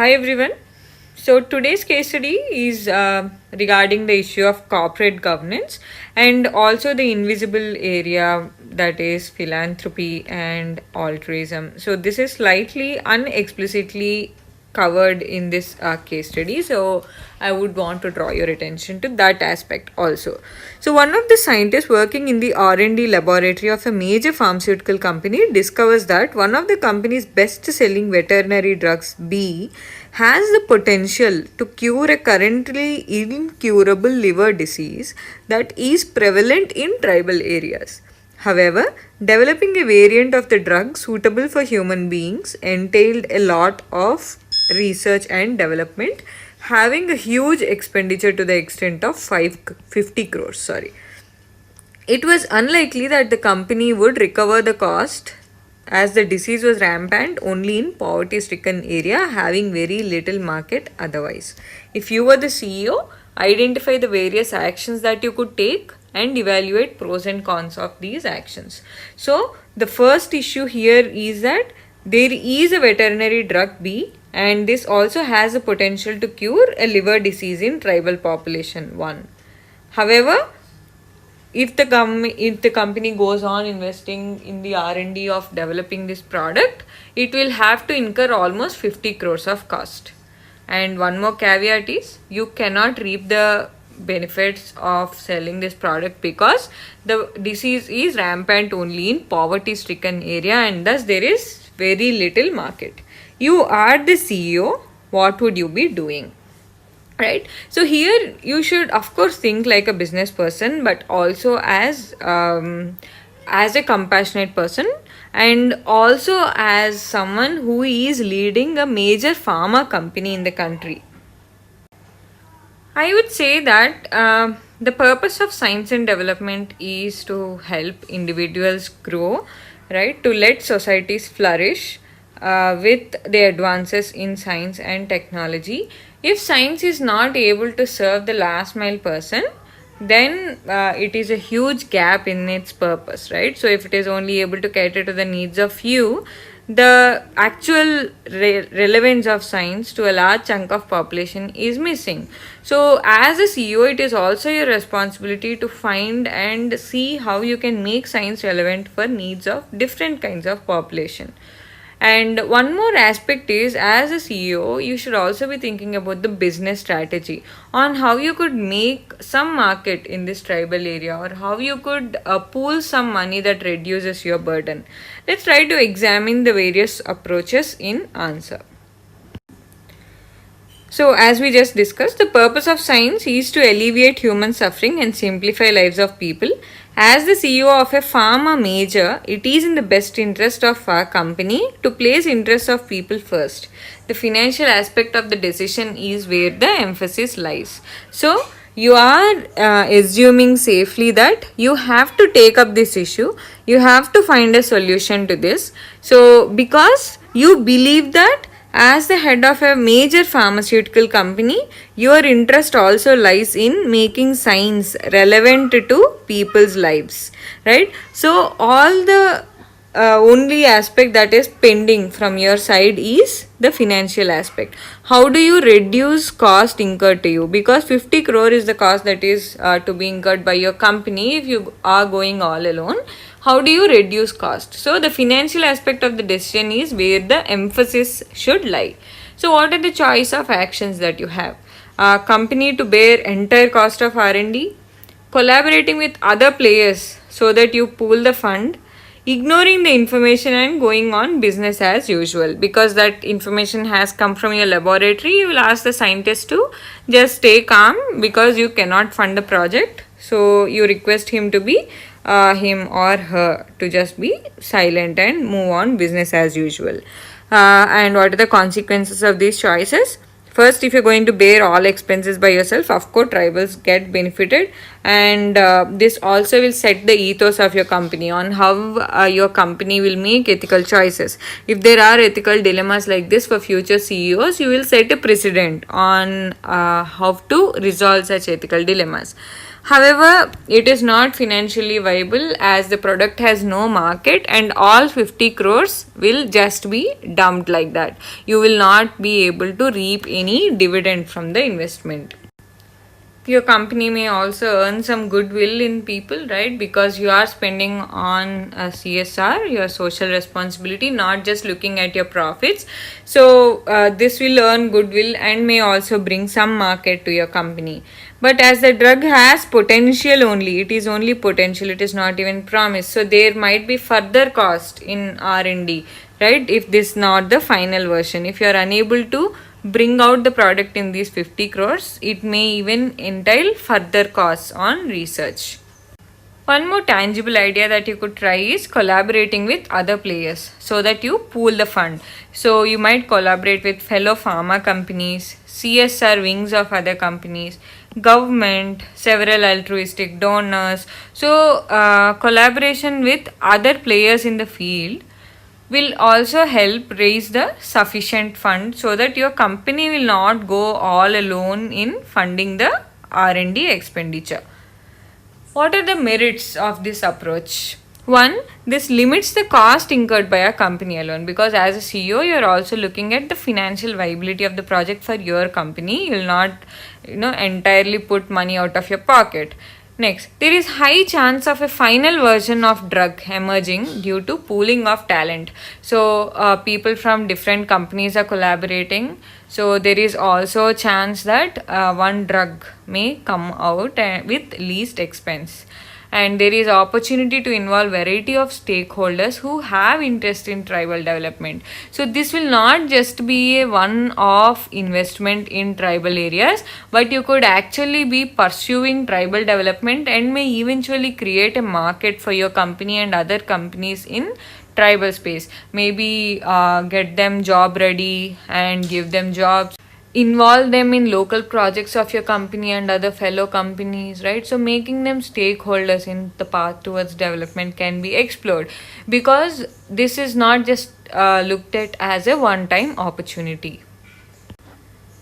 Hi everyone. So today's case study is regarding the issue of corporate governance and also the invisible area, that is philanthropy and altruism. So this is slightly unexplicitly covered in this case study, so I would want to draw your attention to that aspect also. So one of the scientists working in the R&D laboratory of a major pharmaceutical company discovers that one of the company's best selling veterinary drugs, B, has the potential to cure a currently incurable liver disease that is prevalent in tribal areas. However, developing a variant of the drug suitable for human beings entailed a lot of research and development, having a huge expenditure to the extent of 50 crores. It was unlikely that the company would recover the cost, as the disease was rampant only in poverty-stricken area, having very little market otherwise. If you were the CEO, identify the various actions that you could take and evaluate pros and cons of these actions. So the first issue here is that there is a veterinary drug B, and this also has the potential to cure a liver disease in tribal population 1. However, if the company goes on investing in the R&D of developing this product, it will have to incur almost 50 crores of cost. And one more caveat is, you cannot reap the benefits of selling this product because the disease is rampant only in poverty stricken area, and thus there is very little market. You are the CEO, what would you be doing? Right? So here you should of course think like a business person, but also as a compassionate person, and also as someone who is leading a major pharma company in the country. I would say that the purpose of science and development is to help individuals grow, right? To let societies flourish with the advances in science and technology. If science is not able to serve the last mile person, then it is a huge gap in its purpose, right? So if it is only able to cater to the needs of few, the actual relevance of science to a large chunk of population is missing. So as a CEO, it is also your responsibility to find and see how you can make science relevant for needs of different kinds of population. And one more aspect is, as a CEO, you should also be thinking about the business strategy on how you could make some market in this tribal area, or how you could pool some money that reduces your burden. Let's try to examine the various approaches in answer. So as we just discussed, the purpose of science is to alleviate human suffering and simplify lives of people. As the CEO of a pharma major, it is in the best interest of our company to place interests of people first. The financial aspect of the decision is where the emphasis lies. So you are assuming safely that you have to take up this issue, you have to find a solution to this. So because you believe that as the head of a major pharmaceutical company, your interest also lies in making science relevant to people's lives, right? So all the only aspect that is pending from your side is the financial aspect. How do you reduce cost incurred to you? Because 50 crore is the cost that is to be incurred by your company if you are going all alone. How do you reduce cost? So the financial aspect of the decision is where the emphasis should lie. So what are the choice of actions that you have? Company to bear entire cost of R&D, collaborating with other players so that you pool the fund, ignoring the information and going on business as usual. Because that information has come from your laboratory, you will ask the scientist to just stay calm because you cannot fund the project. So you request him to be him or her to just be silent and move on business as usual. And what are the consequences of these choices? First, if you're going to bear all expenses by yourself, of course tribals get benefited, and this also will set the ethos of your company on how your company will make ethical choices. If there are ethical dilemmas like this for future CEOs, you will set a precedent on how to resolve such ethical dilemmas. However, it is not financially viable as the product has no market and all 50 crores will just be dumped like that. You will not be able to reap any dividend from the investment. Your company may also earn some goodwill in people, right? Because you are spending on a CSR, your social responsibility, not just looking at your profits. So this will earn goodwill and may also bring some market to your company. But as the drug has potential only, it is only potential, it is not even promised. So there might be further cost in R&D, right? If this is not the final version, if you are unable to bring out the product in these 50 crores, it may even entail further costs on research. One more tangible idea that you could try is collaborating with other players so that you pool the fund. So you might collaborate with fellow pharma companies, CSR wings of other companies, government, several altruistic donors. So collaboration with other players in the field will also help raise the sufficient fund so that your company will not go all alone in funding the R&D expenditure. What are the merits of this approach? One, this limits the cost incurred by a company alone, because as a CEO, you are also looking at the financial viability of the project for your company. You will not, entirely put money out of your pocket. Next, there is high chance of a final version of drug emerging due to pooling of talent. So people from different companies are collaborating. So there is also a chance that one drug may come out with least expense. And there is opportunity to involve variety of stakeholders who have interest in tribal development. So this will not just be a one-off investment in tribal areas, but you could actually be pursuing tribal development and may eventually create a market for your company and other companies in tribal space. Maybe get them job ready and give them jobs, involve them in local projects of your company and other fellow companies, right? So making them stakeholders in the path towards development can be explored, because this is not just looked at as a one-time opportunity.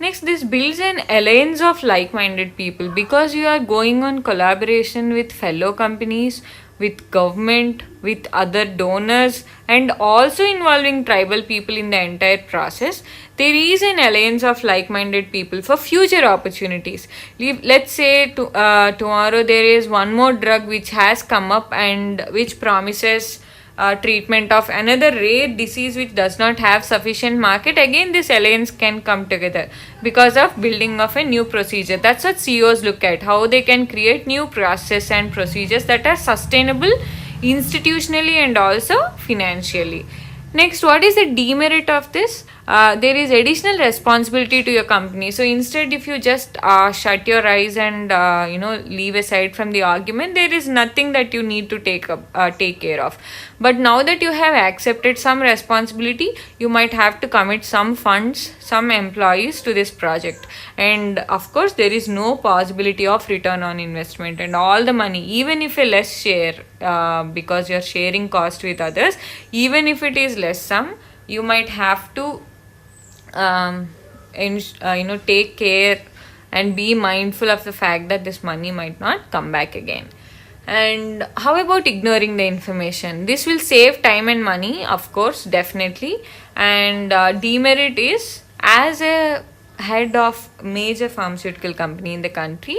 Next, this builds an alliance of like-minded people, because you are going on collaboration with fellow companies, with government, with other donors, and also involving tribal people in the entire process. There is an alliance of like-minded people for future opportunities. Let's say tomorrow there is one more drug which has come up and which promises treatment of another rare disease which does not have sufficient market. Again, this alliance can come together because of building of a new procedure. That's what CEOs look at, how they can create new process and procedures that are sustainable institutionally and also financially. Next, what is the demerit of this? There is additional responsibility to your company. So instead, if you just shut your eyes and leave aside from the argument, there is nothing that you need to take care of. But now that you have accepted some responsibility, you might have to commit some funds, some employees to this project. And of course, there is no possibility of return on investment, and all the money, even if a less share, because you're sharing cost with others, even if it is less sum, you might have to take care and be mindful of the fact that this money might not come back again. And how about ignoring the information? This will save time and money, of course, definitely. And demerit is, as a head of major pharmaceutical company in the country,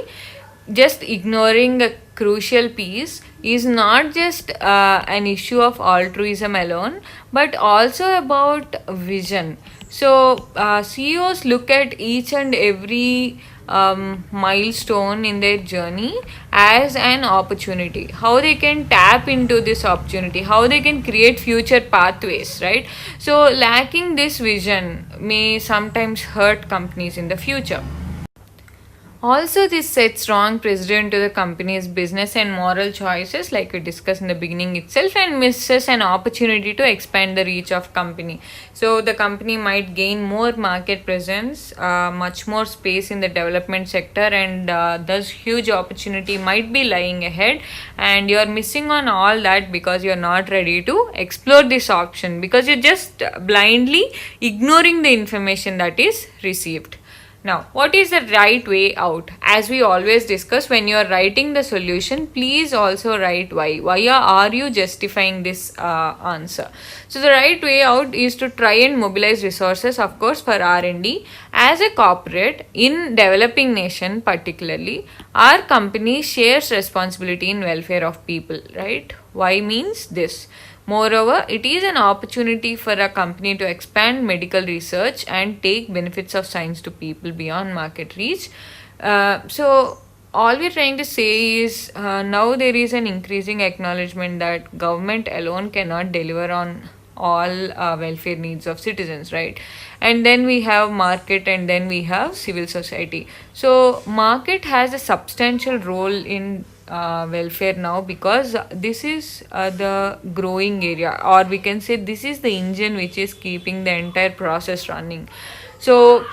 just ignoring a crucial piece is not just an issue of altruism alone, but also about vision. So CEOs look at each and every milestone in their journey as an opportunity, how they can tap into this opportunity, how they can create future pathways, right? So lacking this vision may sometimes hurt companies in the future. Also, this sets wrong precedent to the company's business and moral choices, like we discussed in the beginning itself, and misses an opportunity to expand the reach of company. So the company might gain more market presence, much more space in the development sector, and thus huge opportunity might be lying ahead, and you're missing on all that because you're not ready to explore this option, because you're just blindly ignoring the information that is received. Now, what is the right way out? As we always discuss, when you are writing the solution, please also write why. Why are you justifying this answer? So, the right way out is to try and mobilize resources, of course, for R&D. As a corporate, in developing nation particularly, our company shares responsibility in welfare of people, right? Why means this. Moreover, it is an opportunity for a company to expand medical research and take benefits of science to people beyond market reach. So, all we're trying to say is now there is an increasing acknowledgement that government alone cannot deliver on all welfare needs of citizens, right? And then we have market, and then we have civil society. So, market has a substantial role in welfare now, because this is the growing area, or we can say this is the engine which is keeping the entire process running. So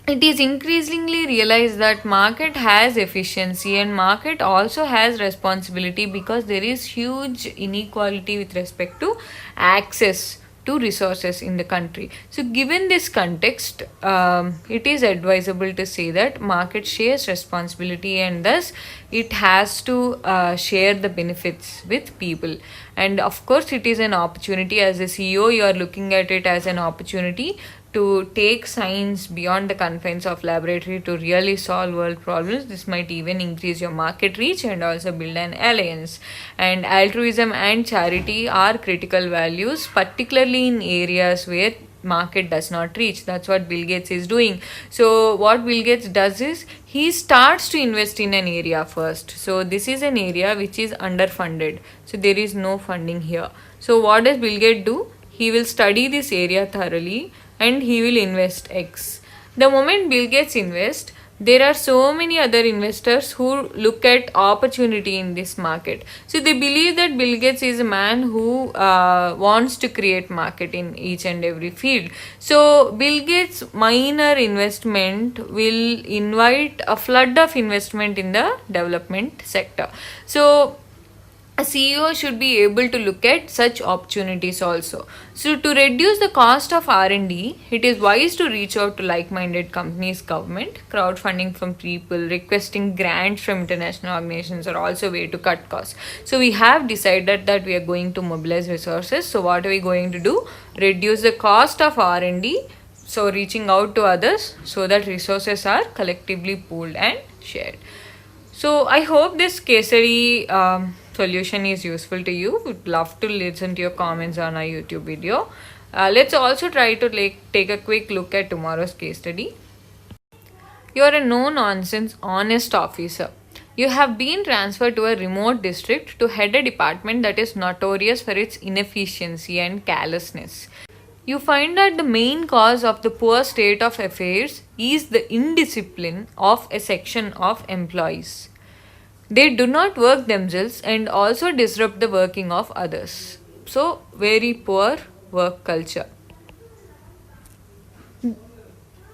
it is increasingly realized that market has efficiency and market also has responsibility, because there is huge inequality with respect to access to resources in the country. So given this context, it is advisable to say that market shares responsibility, and thus it has to share the benefits with people. And of course it is an opportunity. As a CEO, you are looking at it as an opportunity to take science beyond the confines of laboratory to really solve world problems. This might even increase your market reach and also build an alliance. And altruism and charity are critical values, particularly in areas where market does not reach. That's what Bill Gates is doing. So what Bill Gates does is he starts to invest in an area first. So this is an area which is underfunded, so there is no funding here. So what does Bill Gates do? He will study this area thoroughly and he will invest X. The moment Bill Gates invests, there are so many other investors who look at opportunity in this market. So they believe that Bill Gates is a man who wants to create market in each and every field. So Bill Gates' minor investment will invite a flood of investment in the development sector. So a CEO should be able to look at such opportunities also. So to reduce the cost of R&D, it is wise to reach out to like-minded companies, government, crowdfunding from people, requesting grants from international organizations are also a way to cut costs. So we have decided that we are going to mobilize resources. So what are we going to do? Reduce the cost of R&D. So reaching out to others so that resources are collectively pooled and shared. So I hope this case study solution is useful to you. Would love to listen to your comments on our YouTube video. Let's also try to take a quick look at tomorrow's case study. You are a no-nonsense, honest officer. You have been transferred to a remote district to head a department that is notorious for its inefficiency and carelessness. You find that the main cause of the poor state of affairs is the indiscipline of a section of employees. They do not work themselves and also disrupt the working of others. So, very poor work culture.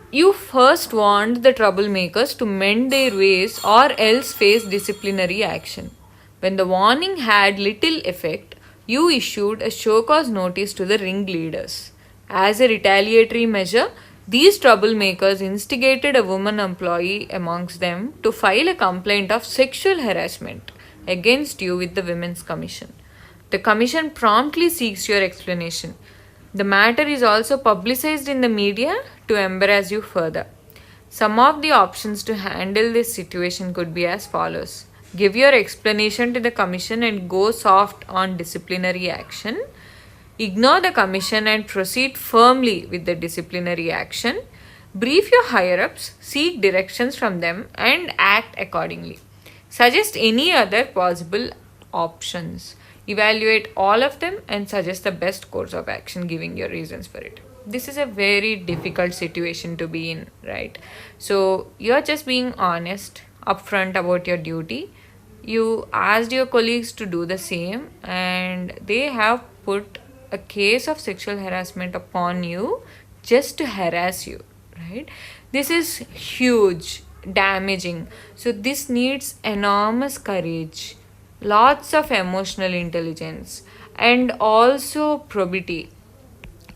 You first warned the troublemakers to mend their ways or else face disciplinary action. When the warning had little effect, you issued a show cause notice to the ringleaders. As a retaliatory measure, these troublemakers instigated a woman employee amongst them to file a complaint of sexual harassment against you with the Women's Commission. The Commission promptly seeks your explanation. The matter is also publicized in the media to embarrass you further. Some of the options to handle this situation could be as follows. Give your explanation to the Commission and go soft on disciplinary action. Ignore the Commission and proceed firmly with the disciplinary action. Brief your higher-ups, seek directions from them and act accordingly. Suggest any other possible options. Evaluate all of them and suggest the best course of action, giving your reasons for it. This is a very difficult situation to be in, right? So you're just being honest, upfront about your duty. You asked your colleagues to do the same and they have put a case of sexual harassment upon you just to harass you, right? This is huge, damaging. So this needs enormous courage, lots of emotional intelligence, and also probity,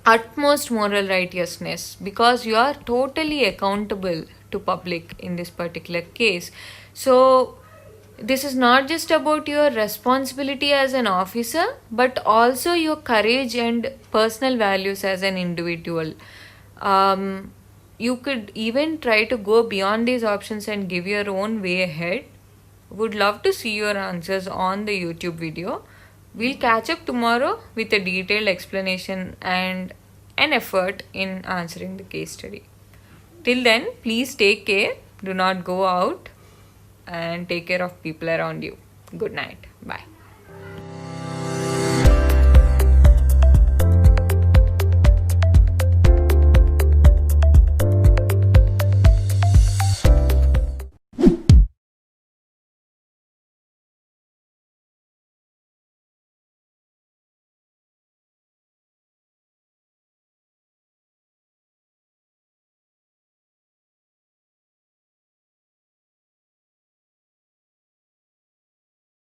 utmost moral righteousness, because you are totally accountable to public in this particular case. So this is not just about your responsibility as an officer, but also your courage and personal values as an individual. You could even try to go beyond these options and give your own way ahead. Would love to see your answers on the YouTube video. We'll catch up tomorrow with a detailed explanation and an effort in answering the case study. Till then, please take care. Do not go out and take care of people around you. Good night. Bye.